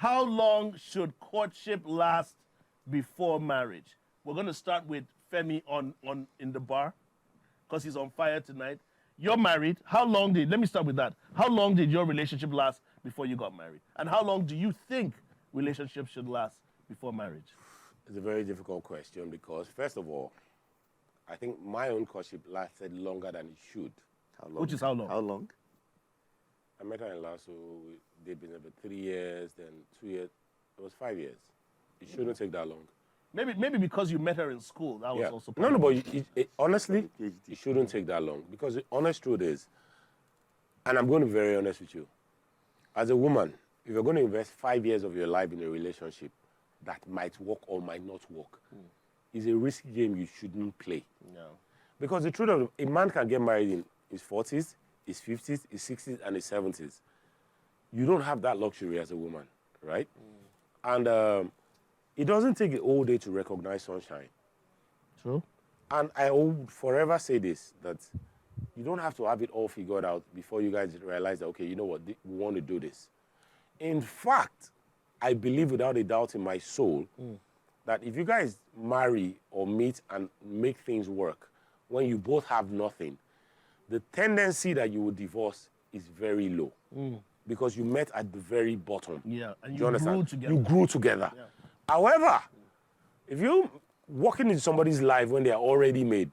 How long should courtship last before marriage? We're going to start with Femi in the bar because he's on fire tonight. You're married. Let me start with that. How long did your relationship last before you got married? And how long do you think relationships should last before marriage? It's a very difficult question because, first of all, I think my own courtship lasted longer than it should. How long? Which is how long? How long? I met her in Lasso. They've been about 3 years, then 2 years. It was 5 years. It shouldn't take that long. Maybe because you met her in school. That was also No, but honestly, it shouldn't take that long. Because the honest truth is, and I'm going to be very honest with you, as a woman, if you're going to invest 5 years of your life in a relationship that might work or might not work, it's a risky game you shouldn't play. No. Because the truth of it, a man can get married in his 40s, his 50s, his 60s, and his 70s. You don't have that luxury as a woman, right? And it doesn't take a whole day to recognize sunshine. True. And I will forever say this, that you don't have to have it all figured out before you guys realize that, okay, you know what, we want to do this. In fact, I believe without a doubt in my soul that if you guys marry or meet and make things work, when you both have nothing, the tendency that you will divorce is very low. Because you met at the very bottom. Yeah, and you understand? grew together. You grew together. Yeah. However, if you're walking into somebody's life when they are already made,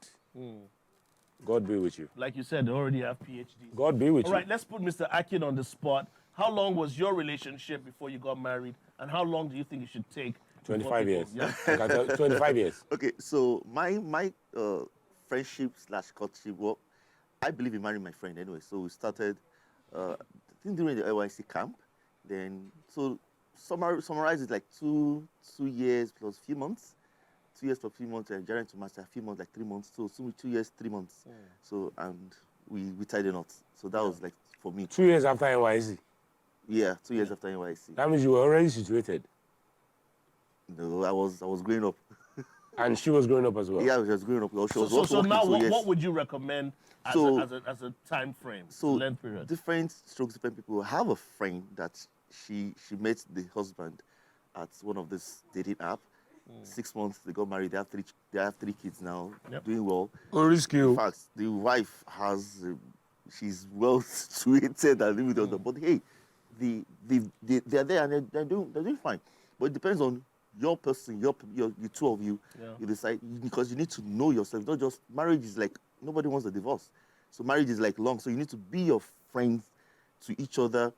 God be with you. Like you said, they already have PhDs. God be with you. All right, let's put Mr. Akin on the spot. How long was your relationship before you got married? And how long do you think it should take? 25 years. Yeah. 25 years. Okay, so my friendship / courtship, well, I believe in marrying my friend anyway. So we started, I think during the LYC camp. Then, so summarize it like two years plus few months. 2 years plus few months, and January to March, a few months, like 3 months. So 2 years, 3 months. So, and we tied the knots. So that was like, for me. 2 years after NYC. Yeah, 2 years after NYC. That means you were already situated. No, I was growing up. And she was growing up as well. Yeah, she was growing up. She was So working, now, yes. what would you recommend as a time frame, so length period? Different strokes, different people. I have a friend that she met the husband at one of this dating app. 6 months, they got married. They have three kids now, doing well. In fact, the wife has, she's well situated and living with them. But hey, they're there and they're doing fine. But it depends on your person, the two of you. You decide, because you need to know yourself. Not just marriage is like, nobody wants a divorce. So marriage is like long. So you need to be your friends to each other,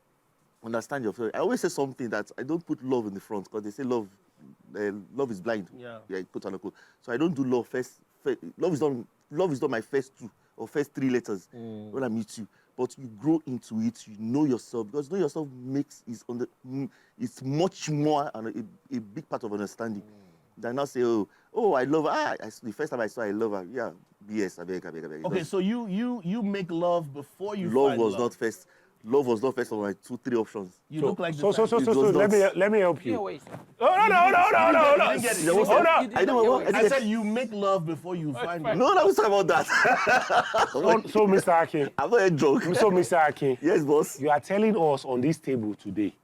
understand yourself. I always say something that I don't put love in the front because they say love is blind. Yeah, quote unquote. So I don't do love first. Love is not my first 2 or first 3 letters when I meet you. But you grow into it. You know yourself, because know yourself it's much more and a big part of understanding than not say, oh, I love her. The first time I saw her, I love her. Yeah, BS. I beg. Okay, so you make love before you love find was not first. Love was not first on my 2, 3 options. You look like so let me help you. No. You didn't get it. Hold on. I said you make love before you find love. No, let's talk about that. So, Mr. Akin. I'm not a joke. So, Mr. Akin. Yes, boss. You are telling us on this table today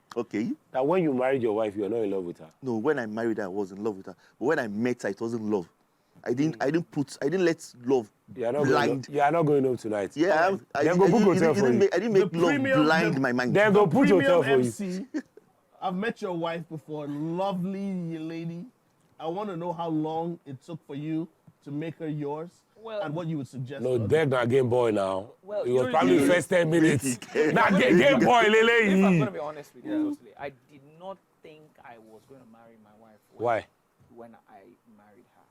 that when you married your wife, you are not in love with her. No, when I married her, I was in love with her. But when I met her, it wasn't love. I didn't let love blind. You are not going home tonight. Yeah, I didn't make love blind my mind. Then go put hotel for MC, I've met your wife before, lovely lady. I want to know how long it took for you to make her yours, and what you would suggest. No, they're not Game Boy now. Well, it was probably the first 10 minutes. Not Game Boy, Lele. If I'm going to be honest with you, totally, I did not think I was going to marry my wife. Why? When I married her.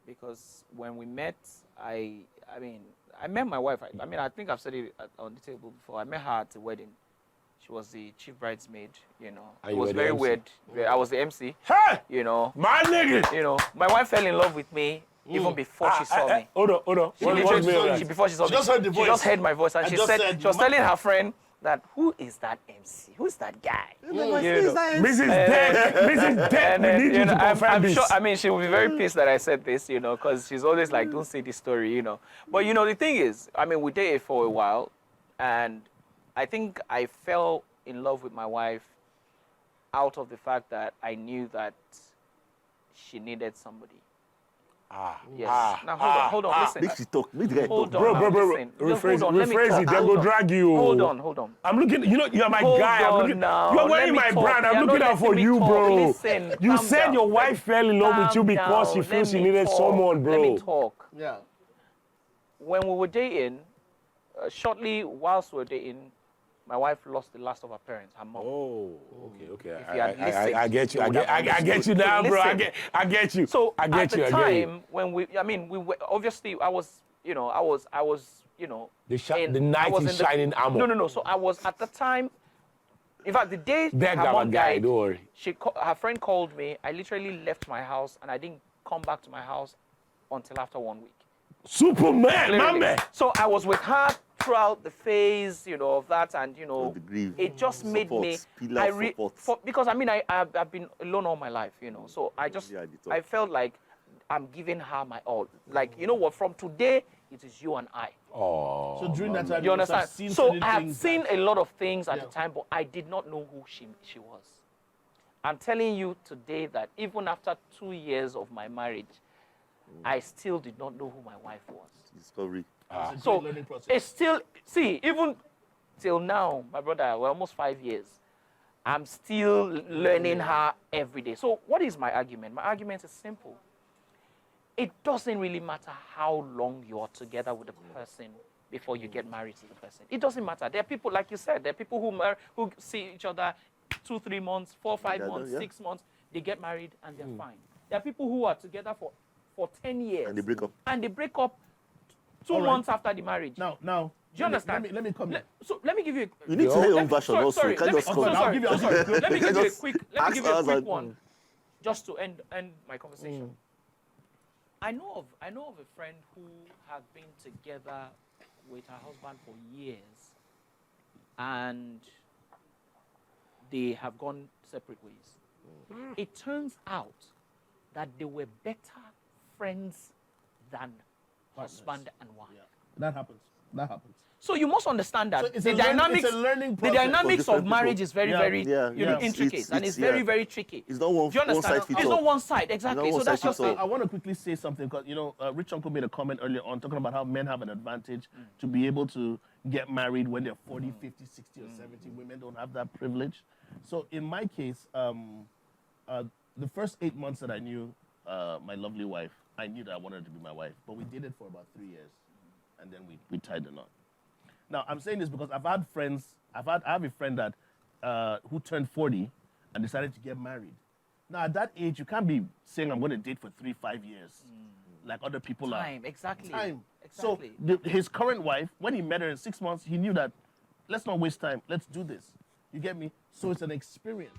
Because when we met, I met my wife. I think I've said it on the table before. I met her at the wedding. She was the chief bridesmaid, It was very weird. I was the MC. Hey! My nigga! My wife fell in love with me even before she saw me. Hold on. Before she saw me, just heard the voice. She just heard my voice, and she was telling her friend that, who is that MC? Who's that guy? Mrs. Dead, we need you to confirm this. Sure, she will be very pissed that I said this, because she's always like, don't say this story, But, the thing is, we dated for a while, and I think I fell in love with my wife out of the fact that I knew that she needed somebody. Yes. Now hold on, listen. Make she talk. Make the guy Hold talk. on, Bro, now, bro, listen. Just rephrase, hold on, let me rephrase talk. it. They Hold go on. drag you. Hold on. I'm looking, you're my Hold guy. I'm on looking, now. you're Let wearing me my talk. brand. I'm You're looking not out for letting me you, talk. bro. Listen, You calm said down. your wife fell in love with you Calm because she down. feels she Let me needed talk. someone, bro. Let me talk. Yeah. When we were dating, shortly whilst we were dating, my wife lost the last of her parents, her mom. Oh, okay. If you had listened, I get you. you I would get, have I get you understood. now, bro. Listen. I get you. So I get at the you. I get you. time when we were, obviously I was, you know, I was, you know, The knight in shining armor. No. So I was at the time. In fact, the day Beg her I'm a mom guy, died, don't worry. her friend called me. I literally left my house and I didn't come back to my house until after 1 week. Superman, my Literally. man. So I was with her throughout the phase, you know, of that, and you know, the grief. it just made me. Pillar of support. Because I mean, I've been alone all my life, you know, so I felt like I'm giving her my all. Like, you know what? From today, it is you and I. Oh. So during that time, You must have understand? seen So certain I have things seen that- a lot of things at Yeah. the time, but I did not know who she was. I'm telling you today that even after 2 years of my marriage, I still did not know who my wife was. Discovery. It's a So great learning process. it's still, see, even till now, my brother, we're almost 5 years. I'm still learning her every day. So what is my argument? My argument is simple. It doesn't really matter how long you're together with a person before you get married to the person. It doesn't matter. There are people, like you said, there are people who see each other 2, 3 months, 4, 5 months, yeah. 6 months. They get married and they're fine. There are people who are together for 10 years. And they break up. And they break up 2 All right. months after the marriage. Now, Do you understand? Let me come in. So let me give you. You need to hear your own version sorry, also. sorry, You can't let me- just oh, come. sorry, I'll give you- I'll sorry. give you- Let me give you a Just quick. Let me ask give you a us quick and- one, just to end my conversation. I know of a friend who had been together with her husband for years, and they have gone separate ways. It turns out that they were better friends than husband and wife. Yeah. That happens. That happens. So you must understand that So it's the a learn- dynamics, it's a learning the process for dynamics different of marriage people. is very, Yeah. very Yeah, yeah. intricate, and it's yeah. very, very tricky. It's not one- Do you understand? one size fits It's all. not one side, exactly. one So that's size just fits all. it. I want to quickly say something because, Rich Uncle made a comment earlier on talking about how men have an advantage to be able to get married when they're 40, 50, 60, or 70. Women don't have that privilege. So in my case, the first 8 months that I knew my lovely wife, I knew that I wanted her to be my wife. But we did it for about 3 years, and then we tied the knot. Now, I'm saying this because I have a friend that who turned 40 and decided to get married. Now, at that age, you can't be saying I'm going to date for 3, 5 years like other people are. Time, exactly. So Exactly. his current wife, when he met her in 6 months, he knew that let's not waste time. Let's do this. You get me? So it's an experience.